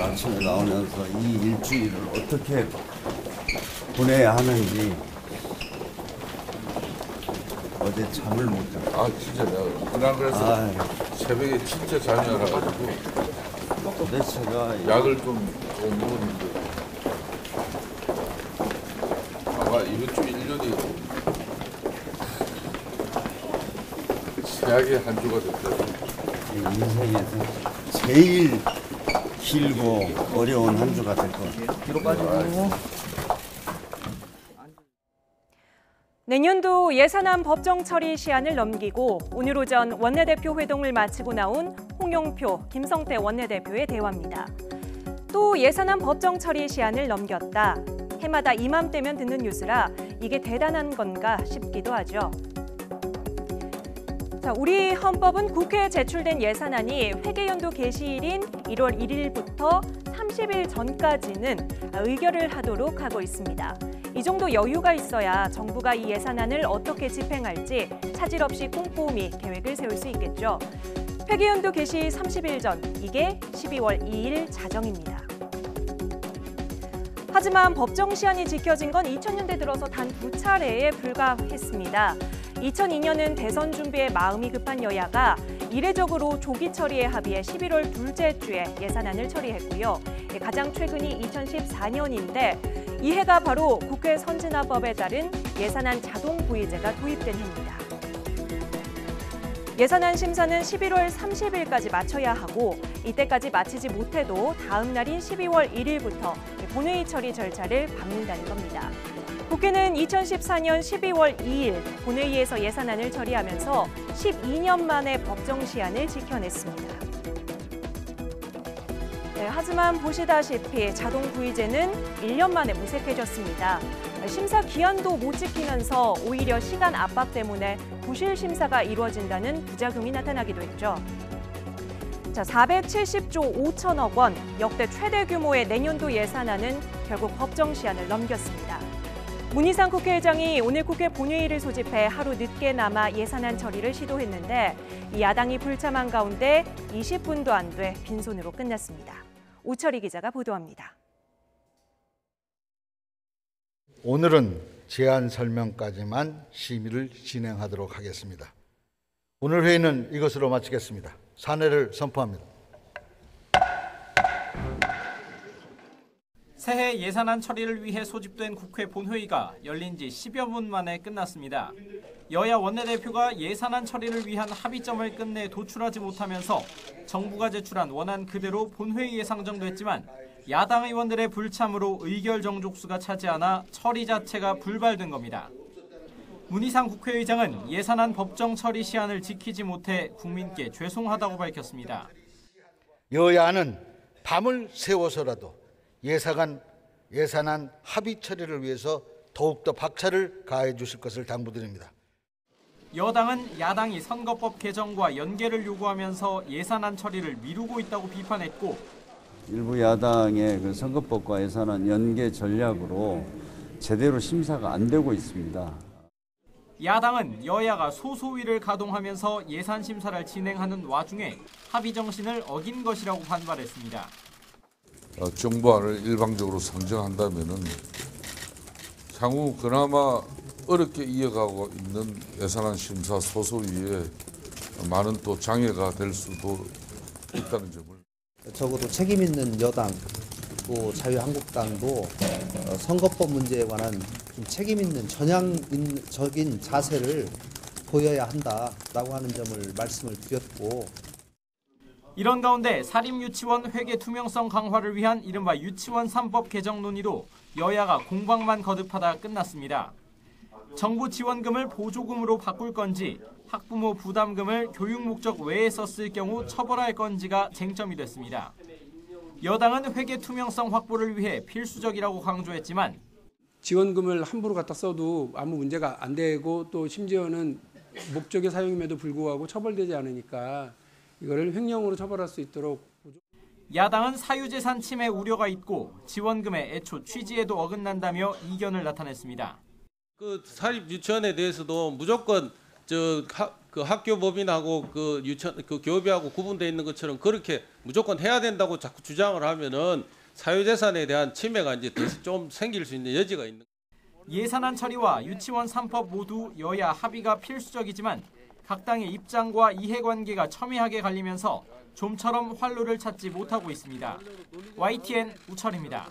아침에 나오면서 이 일주일을 어떻게 보내야 하는지 어제 잠을 못 잤어. 아 진짜 내가 그날 그래서 새벽에 진짜 잠이 안 와가지고 도대체가 약을 좀 먹었는데 아마 이번 주 1년이 최악의 한 주가 됐다. 인생에서 제일 길고 어려운 한 주가 될 것 같아요. 뒤로 빠지고. 내년도 예산안 법정 처리 시한을 넘기고 오늘 오전 원내대표 회동을 마치고 나온 홍영표, 김성태 원내대표의 대화입니다. 또 예산안 법정 처리 시한을 넘겼다. 해마다 이맘때면 듣는 뉴스라 이게 대단한 건가 싶기도 하죠. 자, 우리 헌법은 국회에 제출된 예산안이 회계연도 개시일인 1월 1일부터 30일 전까지는 의결을 하도록 하고 있습니다. 이 정도 여유가 있어야 정부가 이 예산안을 어떻게 집행할지 차질 없이 꼼꼼히 계획을 세울 수 있겠죠. 회계연도 개시 30일 전, 이게 12월 2일 자정입니다. 하지만 법정 시한이 지켜진 건 2000년대 들어서 단 2차례에 불과했습니다. 2002년은 대선 준비에 마음이 급한 여야가 이례적으로 조기 처리에 합의해 11월 둘째 주에 예산안을 처리했고요. 가장 최근이 2014년인데 이 해가 바로 국회 선진화법에 따른 예산안 자동 부의제가 도입된 해입니다. 예산안 심사는 11월 30일까지 마쳐야 하고 이때까지 마치지 못해도 다음 날인 12월 1일부터 본회의 처리 절차를 밟는다는 겁니다. 국회는 2014년 12월 2일 본회의에서 예산안을 처리하면서 12년 만에 법정 시한을 지켜냈습니다. 네, 하지만 보시다시피 자동 부의제는 1년 만에 무색해졌습니다. 심사 기한도 못 지키면서 오히려 시간 압박 때문에 부실 심사가 이루어진다는 부작용이 나타나기도 했죠. 자, 470조 5천억 원, 역대 최대 규모의 내년도 예산안은 결국 법정 시한을 넘겼습니다. 문희상 국회의장이 오늘 국회 본회의를 소집해 하루 늦게나마 예산안 처리를 시도했는데 이 야당이 불참한 가운데 20분도 안 돼 빈손으로 끝났습니다. 오철희 기자가 보도합니다. 오늘은 제안 설명까지만 심의를 진행하도록 하겠습니다. 오늘 회의는 이것으로 마치겠습니다. 산회를 선포합니다. 새해 예산안 처리를 위해 소집된 국회 본회의가 열린 지 10여 분 만에 끝났습니다. 여야 원내대표가 예산안 처리를 위한 합의점을 끝내 도출하지 못하면서 정부가 제출한 원안 그대로 본회의에 상정됐지만 야당 의원들의 불참으로 의결 정족수가 차지 않아 처리 자체가 불발된 겁니다. 문희상 국회의장은 예산안 법정 처리 시한을 지키지 못해 국민께 죄송하다고 밝혔습니다. 여야는 밤을 새워서라도 예산안 합의 처리를 위해서 더욱더 박차를 가해 주실 것을 당부드립니다. 여당은 야당이 선거법 개정과 연계를 요구하면서 예산안 처리를 미루고 있다고 비판했고 일부 야당의 그 선거법과 예산안 연계 전략으로 제대로 심사가 안 되고 있습니다. 야당은 여야가 소소위를 가동하면서 예산 심사를 진행하는 와중에 합의 정신을 어긴 것이라고 반발했습니다. 정부안을 일방적으로 상정한다면은 향후 그나마 어렵게 이어가고 있는 예산안 심사 소소위에 많은 또 장애가 될 수도 있다는 점을 적어도 책임 있는 여당 또 자유한국당도 선거법 문제에 관한 좀 책임 있는 전향적인 자세를 보여야 한다라고 하는 점을 말씀을 드렸고 이런 가운데 사립유치원 회계 투명성 강화를 위한 이른바 유치원 3법 개정 논의도 여야가 공방만 거듭하다 끝났습니다. 정부 지원금을 보조금으로 바꿀 건지 학부모 부담금을 교육 목적 외에 썼을 경우 처벌할 건지가 쟁점이 됐습니다. 여당은 회계 투명성 확보를 위해 필수적이라고 강조했지만 지원금을 함부로 갖다 써도 아무 문제가 안 되고 또 심지어는 목적의 사용임에도 불구하고 처벌되지 않으니까 이거를 횡령으로 처벌할 수 있도록 야당은 사유재산 침해 우려가 있고 지원금의 애초 취지에도 어긋난다며 이견을 나타냈습니다. 그 사립 유치원에 대해서도 무조건 그 학교 법인하고 그 유치원 그 교육비하고 구분되어 있는 것처럼 그렇게 무조건 해야 된다고 자꾸 주장을 하면은 사유재산에 대한 침해가 이제 좀 생길 수 있는 여지가 있는. 예산안 처리와 유치원 3법 모두 여야 합의가 필수적이지만 각 당의 입장과 이해관계가 첨예하게 갈리면서 좀처럼 활로를 찾지 못하고 있습니다. YTN 우철입니다.